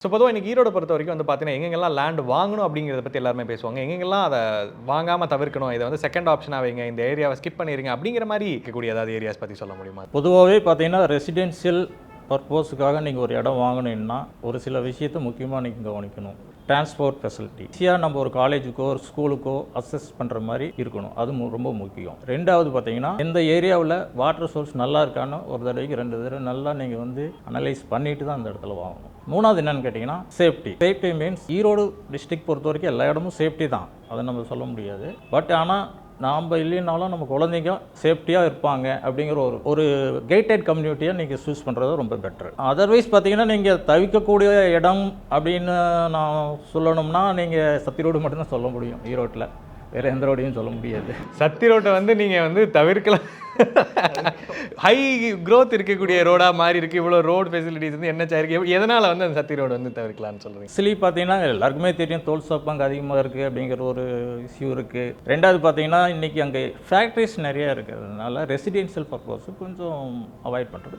So பொதுவாக இன்னைக்கு ஈரோட பொறுத்த வரைக்கும் வந்து பார்த்தீங்கன்னா, எங்கெங்கெல்லாம் லேண்ட் வாங்கணும் அப்படிங்கிறத பத்தி எல்லாருமே பேசுவாங்க. எங்கெங்கெல்லாம் அத வாங்காம தவிர்க்கணும். இத வந்து செகண்ட் ஆப்ஷனா வைங்க. இந்த ஏரியாவ ஸ்கிப் பண்ணிருங்க அப்படிங்கிற மாரி இருக்கக்கூடிய ஏதாவது ஏரியாஸ் பத்தி சொல்ல முடியுமா? பொதுவாகவே பார்த்தீங்கன்னா ரெசிடென்ஷியல் பர்பஸுக்காக நீங்கள் ஒரு இடம் வாங்கணுன்னா ஒரு சில விஷயத்தை முக்கியமாக நீங்கள் கவனிக்கணும். டிரான்ஸ்போர்ட் ஃபெசிலிட்டி ஈஸியாக நம்ம ஒரு காலேஜுக்கோ ஒரு ஸ்கூலுக்கோ அக்சஸ் பண்ணுற மாதிரி இருக்கணும். அது ரொம்ப முக்கியம். ரெண்டாவது பார்த்தீங்கன்னா இந்த ஏரியாவில் வாட்டர் சோர்ஸ் நல்லா இருக்கான்னு ஒரு தடவைக்கு 2 தடவை நல்லா நீங்கள் வந்து அனலைஸ் பண்ணிட்டு தான் அந்த இடத்துல வாங்கணும். மூணாவது என்னென்னு கேட்டிங்கன்னா சேஃப்டி மீன்ஸ் ஈரோடு டிஸ்ட்ரிக்ட் பொறுத்த வரைக்கும் எல்லா இடமும் சேஃப்டி தான், அதை நம்ம சொல்ல முடியாது. பட் ஆனால் நாம் இல்லைனாலும் நம்ம குழந்தைங்க சேஃப்டியாக இருப்பாங்க அப்படிங்கிற ஒரு கேட்டட் கம்யூனிட்டியை நீங்கள் சூஸ் பண்ணுறது ரொம்ப பெட்டர். அதர்வைஸ் பார்த்தீங்கன்னா நீங்கள் தவிர்க்கக்கூடிய இடம் அப்படின்னு நான் சொல்லணும்னா நீங்கள் சத்தி ரோடு மட்டும்தான் சொல்ல முடியும். ஈரோட்டில் வேறு எந்த ரோடையும் சொல்ல முடியாது. சத்தி ரோட்டை வந்து நீங்கள் வந்து தவிர்க்கலாம். ஹை க்ரோத் இருக்கக்கூடிய ரோடாக மாறி இருக்குது. இவ்வளோ ரோடு ஃபெசிலிட்டிஸ் வந்து என்ன இருக்கு, எதனால் வந்து அந்த சத்தி ரோடு வந்து தவிர்க்கலாம்னு சொல்கிறீங்க? ஆக்சுவலி பார்த்தீங்கன்னா எல்லாருக்குமே தெரியும் தோல் சாப்பாங்க அதிகமாக இருக்குது அப்படிங்கிற ஒரு இஷ்யூ இருக்குது. ரெண்டாவது பார்த்தீங்கன்னா இன்றைக்கி அங்கே ஃபேக்ட்ரிஸ் நிறையா இருக்கிறதுனால ரெசிடென்ஷியல் பர்பஸ் கொஞ்சம் அவாய்ட் பண்ணுறது